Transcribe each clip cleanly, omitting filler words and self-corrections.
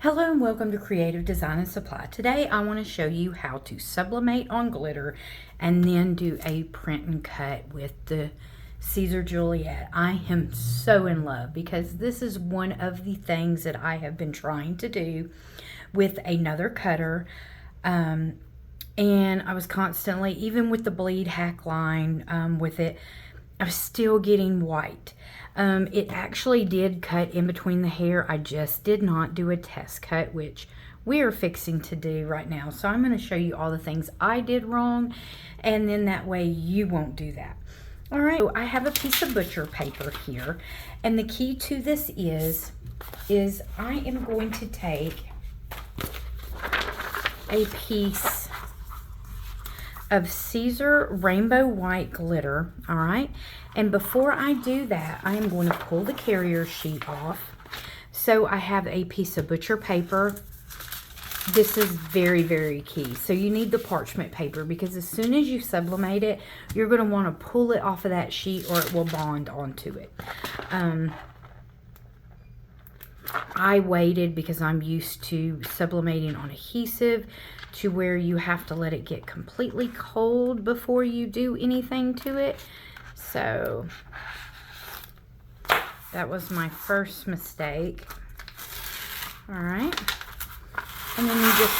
Hello and welcome to Creative Design and Supply. Today I want to show you how to sublimate on glitter and then do a print and cut with the Siser Juliet. I am so in love because this is one of the things that I have been trying to do with another cutter. And I was constantly, even with the bleed hack line with it, I was still getting white. It actually did cut in between the hair. I just did not do a test cut, which we are fixing to do right now. So I'm going to show you all the things I did wrong, and then that way you won't do that. All right, so I have a piece of butcher paper here, and the key to this is I am going to take a piece of Siser Rainbow White glitter, all right? And before I do that, I am going to pull the carrier sheet off. So I have a piece of butcher paper. This is very, very key. So you need the parchment paper because as soon as you sublimate it, you're going to want to pull it off of that sheet or it will bond onto it. I waited because I'm used to sublimating on adhesive to where you have to let it get completely cold before you do anything to it. So that was my first mistake. All right. And then you just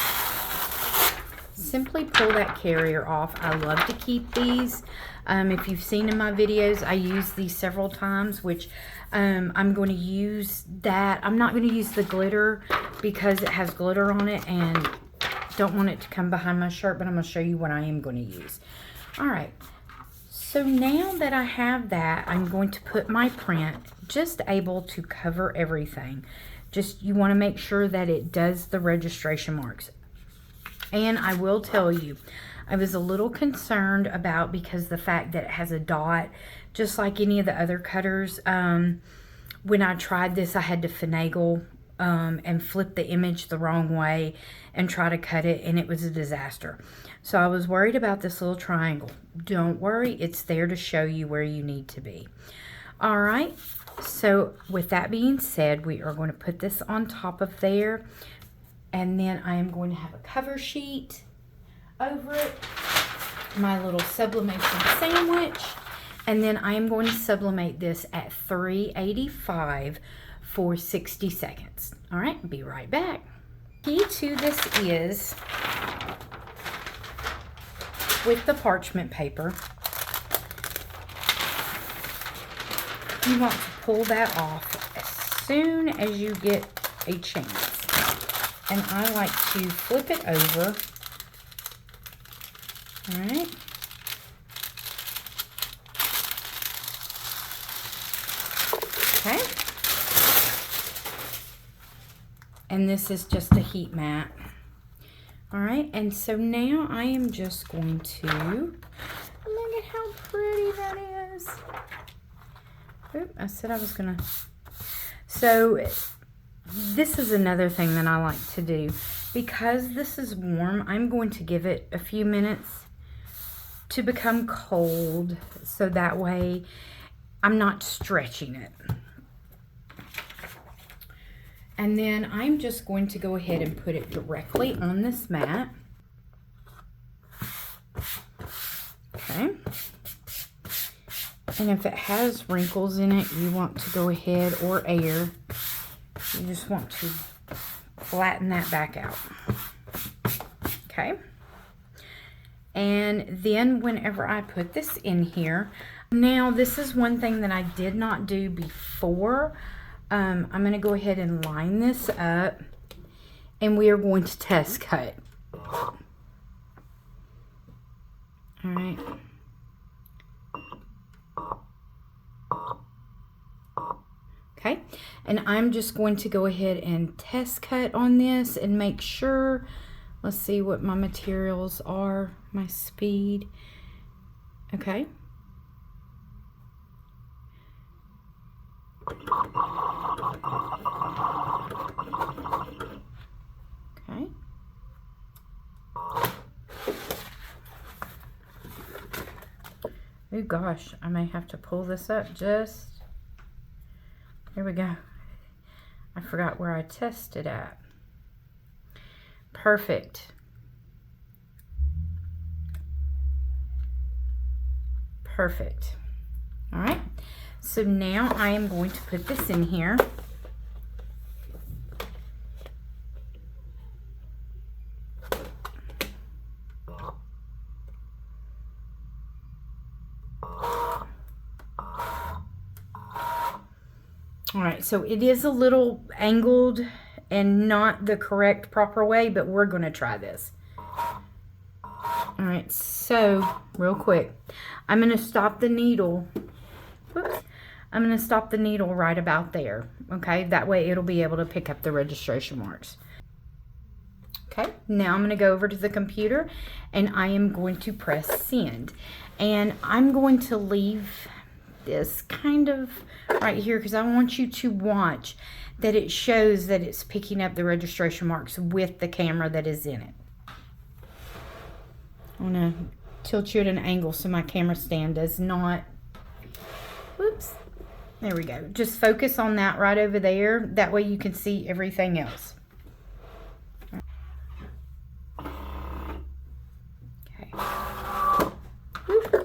simply pull that carrier off. I love to keep these. If you've seen in my videos, I use these several times, which I'm going to use that. I'm not going to use the glitter because it has glitter on it and don't want it to come behind my shirt, but I'm going to show you what I am going to use. All right. So now that I have that, I'm going to put my print just able to cover everything. Just you want to make sure that it does the registration marks. And I will tell you, I was a little concerned about because the fact that it has a dot, just like any of the other cutters. When I tried this, I had to finagle and flip the image the wrong way and try to cut it, and it was a disaster. So I was worried about this little triangle. Don't worry, it's there to show you where you need to be. All right, so with that being said, we are going to put this on top of there, and then I am going to have a cover sheet over it, my little sublimation sandwich, and then I am going to sublimate this at 385 for 60 seconds. All right, be right back. Key to this is with the parchment paper, you want to pull that off as soon as you get a chance. And I like to flip it over. All right. Okay. And this is just a heat mat. All right, and so now I am just going to, look at how pretty that is. Oop, I said I was gonna. So this is another thing that I like to do. Because this is warm, I'm going to give it a few minutes to become cold, so that way I'm not stretching it. And then I'm just going to go ahead and put it directly on this mat. Okay. And if it has wrinkles in it, you want to go ahead, or air, you just want to flatten that back out. Okay. And then whenever I put this in here, now this is one thing that I did not do before. I'm going to go ahead and line this up, and we are going to test cut. All right. Okay, and I'm just going to go ahead and test cut on this and make sure. Let's see what my materials are, my speed. Okay. Okay. Oh gosh, I may have to pull this up just. Here we go. I forgot where I tested at. Perfect. Perfect. All right. So now I am going to put this in here. All right, so it is a little angled and not the correct proper way, but we're going to try this. All right, so real quick, I'm going to stop the needle. Whoops. I'm going to stop the needle right about there, okay? That way it'll be able to pick up the registration marks. Okay, now I'm going to go over to the computer and I am going to press send. And I'm going to leave this kind of right here because I want you to watch that it shows that it's picking up the registration marks with the camera that is in it. I'm going to tilt you at an angle so my camera stand does not, whoops, there we go. Just focus on that right over there. That way you can see everything else. Okay. Whoop.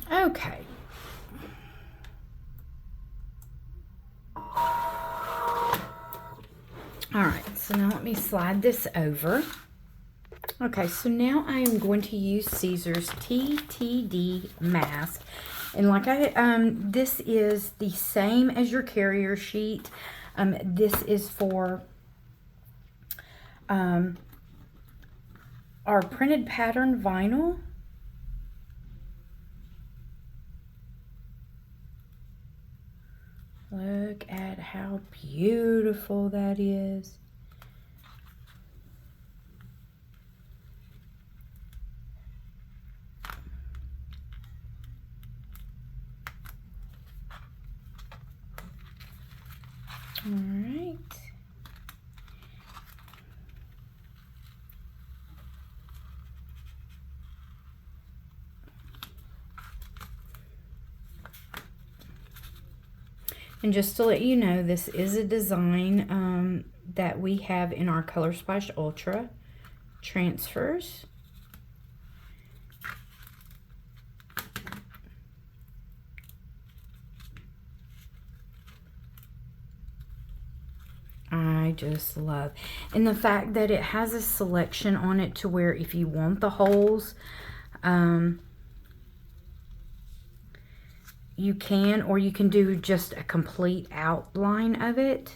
Okay. All right, so now let me slide this over. Okay, so now I am going to use Siser's TTD mask. And like this is the same as your carrier sheet. This is for our printed pattern vinyl. Look at how beautiful that is. All right. And just to let you know, this is a design that we have in our Color Splash Ultra transfers. I just love, and the fact that it has a selection on it to where if you want the holes, you can, or you can do just a complete outline of it.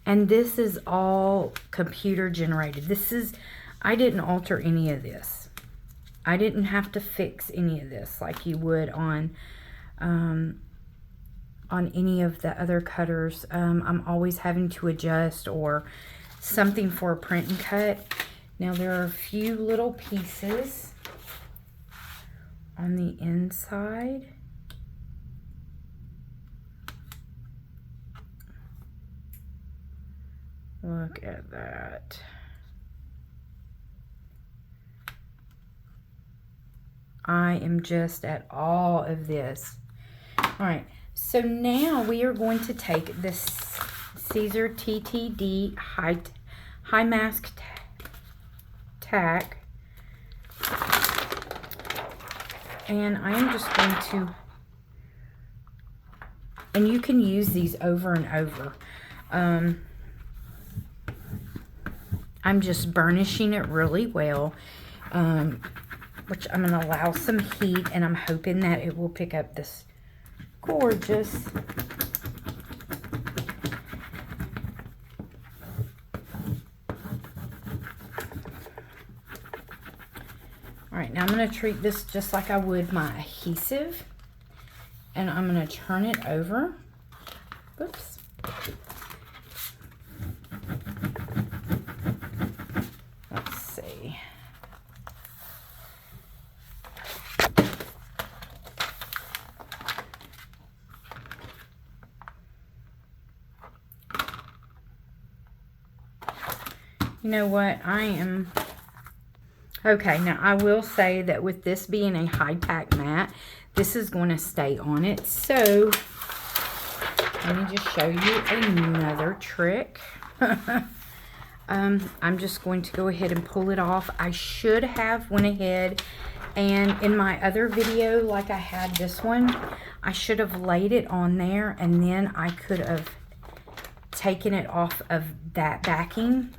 And this is all computer generated. This is, I didn't alter any of this. I didn't have to fix any of this like you would on any of the other cutters. I'm always having to adjust or something for a print and cut. Now there are a few little pieces on the inside. Look at that. I am just at all of this. All right, so now we are going to take this Siser TTD high mask tack, and I am just going to, and you can use these over and over. I'm just burnishing it really well, which I'm going to allow some heat, and I'm hoping that it will pick up this gorgeous Alright, now I'm going to treat this just like I would my adhesive, and I'm going to turn it over. Oops. Let's see. You know what? Okay, now I will say that with this being a high-tack mat, this is going to stay on it. So, let me just show you another trick. I'm just going to go ahead and pull it off. I should have went ahead and in my other video, like I had this one, I should have laid it on there and then I could have taken it off of that backing.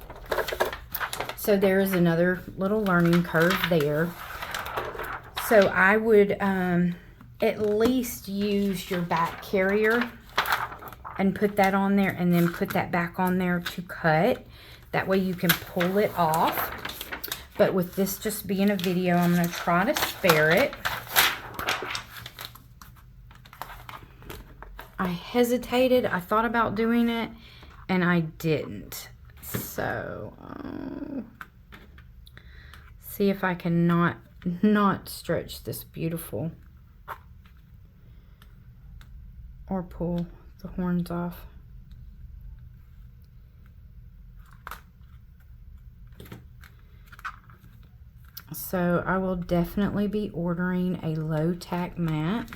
So there is another little learning curve there. So I would at least use your back carrier and put that on there and then put that back on there to cut. That way you can pull it off. But with this just being a video, I'm going to try to spare it. I hesitated. I thought about doing it and I didn't. So, see if I can not stretch this beautiful or pull the horns off. So I will definitely be ordering a low tack mat.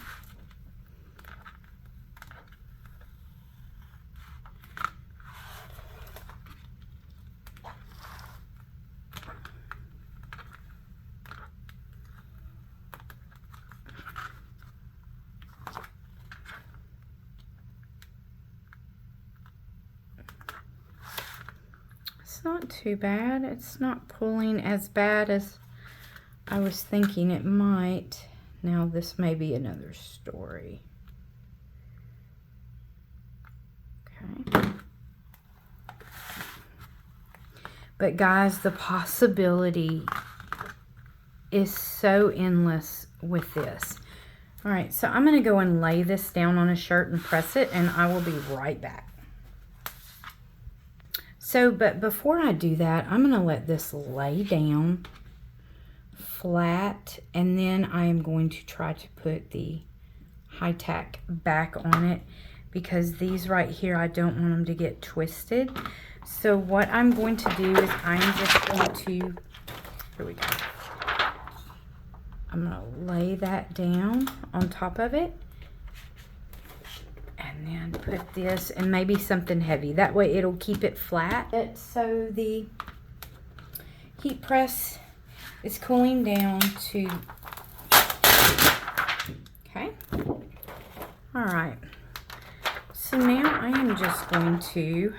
It's not too bad. It's not pulling as bad as I was thinking it might. Now this may be another story. Okay. But guys, the possibility is so endless with this. All right, so I'm going to go and lay this down on a shirt and press it, and I will be right back. So, but before I do that, I'm going to let this lay down flat, and then I am going to try to put the high tack back on it, because these right here, I don't want them to get twisted. So what I'm going to do is I'm just going to, here we go. I'm going to lay that down on top of it. And then put this and maybe something heavy. That way it'll keep it flat. So the heat press is cooling down to, okay. All right. So now I am just going to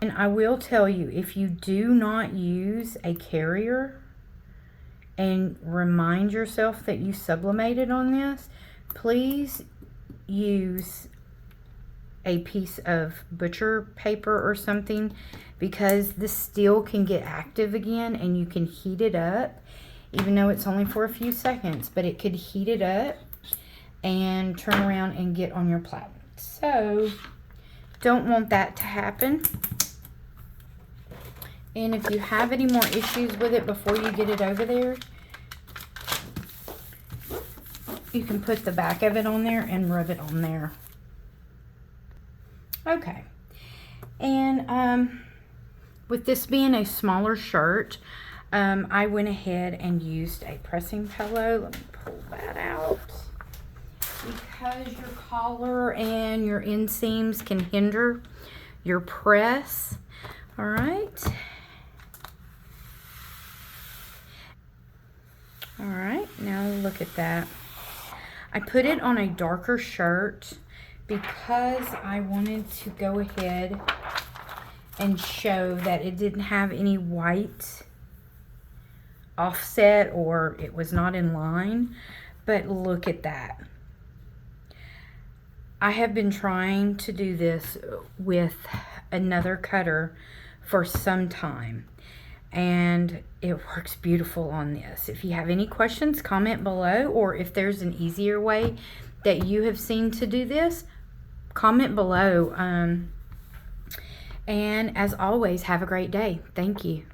and I will tell you, if you do not use a carrier and remind yourself that you sublimated on this, please use a piece of butcher paper or something, because the steel can get active again and you can heat it up, even though it's only for a few seconds, but it could heat it up and turn around and get on your platen. So don't want that to happen. And if you have any more issues with it before you get it over there, you can put the back of it on there and rub it on there. Okay. And with this being a smaller shirt, I went ahead and used a pressing pillow. Let me pull that out, because your collar and your inseams can hinder your press. All right. All right, now look at that. I put it on a darker shirt because I wanted to go ahead and show that it didn't have any white offset, or it was not in line. But look at that. I have been trying to do this with another cutter for some time, and it works beautiful on this. If you have any questions, comment below, or if there's an easier way that you have seen to do this, comment below. And as always, have a great day. Thank you.